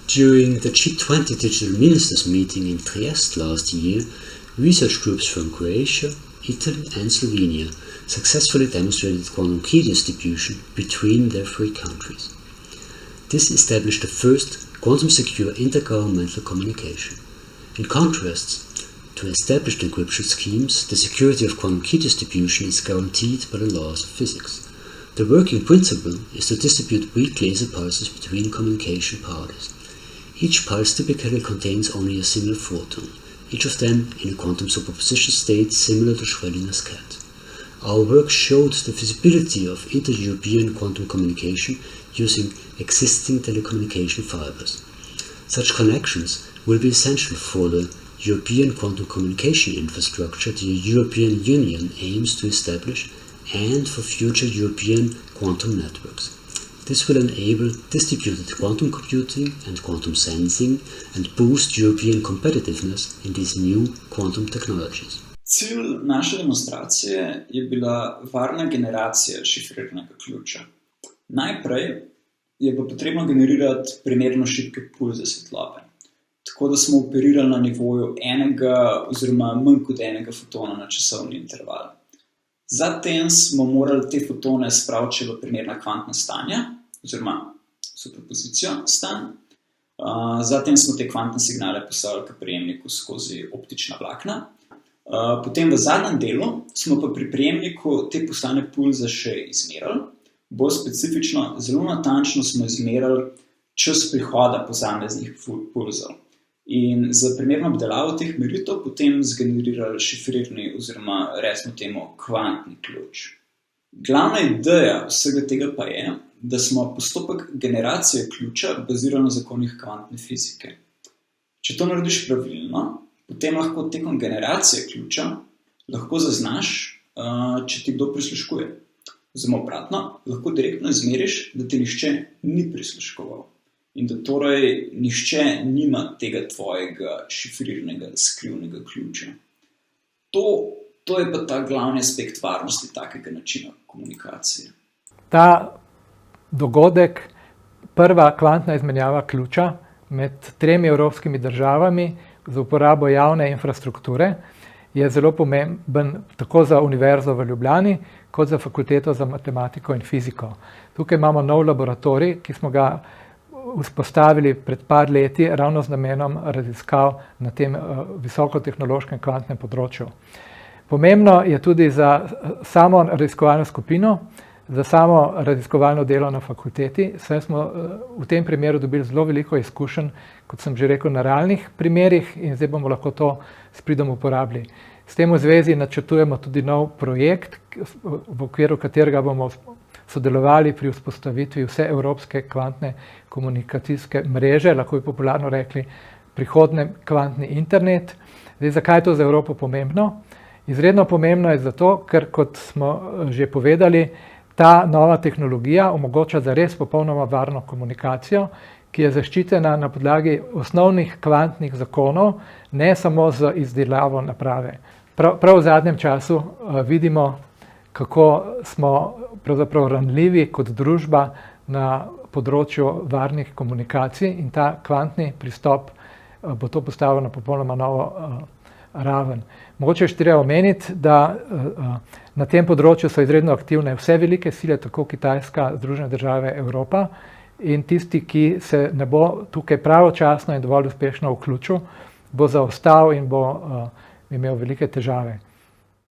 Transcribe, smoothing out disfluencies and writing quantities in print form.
During the G20 Digital Ministers meeting in Trieste last year, research groups from Croatia, Italy and Slovenia successfully demonstrated quantum key distribution between their three countries. This established the first quantum-secure intergovernmental communication. In contrast to established encryption schemes, the security of quantum key distribution is guaranteed by the laws of physics. The working principle is to distribute weak laser pulses between communication parties. Each pulse typically contains only a single photon, each of them in a quantum superposition state similar to Schrödinger's cat. Our work showed the feasibility of inter-European quantum communication using existing telecommunication fibers. Such connections will be essential for the European quantum communication infrastructure the European Union aims to establish and for future European quantum networks. This will enable distributed quantum computing and quantum sensing and boost European competitiveness in these new quantum technologies. Cilj naše demonstracije je bila varna generacija šifriranega ključa. Najprej je pa potrebno generirati primerno šibke pulze svetlobe, tako da smo operirali na nivoju enega oziroma manj kot enega fotona na časovni interval. Zatem smo morali te fotone spraviti v primerna kvantna stanja, oziroma superpozicijo stanj. Zatem smo te kvantne signale poslali k prejemniku skozi optična vlakna. Potem v zadnjem delu smo pa pri prejemniku te poslane pulze še izmerili. Bolj specifično, zelo natančno smo izmerili čas prihoda posameznih pulzov. In za primerno obdelavo teh meritev potem zgenerirali šifrirni oziroma recimo temu kvantni ključ. Glavna ideja vsega tega pa je, da smo postopek generacije ključa bazirali na zakonih kvantne fizike. Če to narediš pravilno, potem lahko tekom generacije ključa lahko zaznaš, če ti kdo prisluškuje. Oziroma obratno, lahko direktno izmeriš, da ti nihče ni prisluškoval. In da torej nihče nima tega tvojega šifrirnega skrivnega ključa. To je pa ta glavni aspekt varnosti takega načina komunikacije. Ta dogodek, prva kvantna izmenjava ključa med 3 evropskimi državami za uporabo javne infrastrukture, je zelo pomemben tako za Univerzo v Ljubljani, kot za Fakulteto za matematiko in fiziko. Tukaj imamo nov laboratorij, ki smo ga vzpostavili pred par leti ravno z namenom raziskav na tem visokotehnološkem kvantnem področju. Pomembno je tudi za samo raziskovalno skupino, za samo raziskovalno delo na fakulteti, saj smo v tem primeru dobili zelo veliko izkušenj, kot sem že rekel, na realnih primerih in zdaj bomo lahko to s pridom uporabili. S tem v zvezi načrtujemo tudi nov projekt, v okviru katerega bomo sodelovali pri vzpostavitvi vse evropske kvantne komunikacijske mreže, lahko bi popularno rekli prihodnji kvantni internet. Zdaj, zakaj je to za Evropo pomembno? Izredno pomembno je zato, ker, kot smo že povedali, ta nova tehnologija omogoča zares popolnoma varno komunikacijo, ki je zaščitena na podlagi osnovnih kvantnih zakonov, ne samo z izdelavo naprave. Prav v zadnjem času vidimo, kako smo pravzaprav ranljivi kot družba na področju varnih komunikacij in ta kvantni pristop bo to postavil na popolnoma novo raven. Mogoče še treba omeniti, da na tem področju so izredno aktivne vse velike sile, tako Kitajska, Združene države, Evropa, in tisti, ki se ne bo tukaj pravočasno in dovolj uspešno vključil, bo zaostal in bo imel velike težave.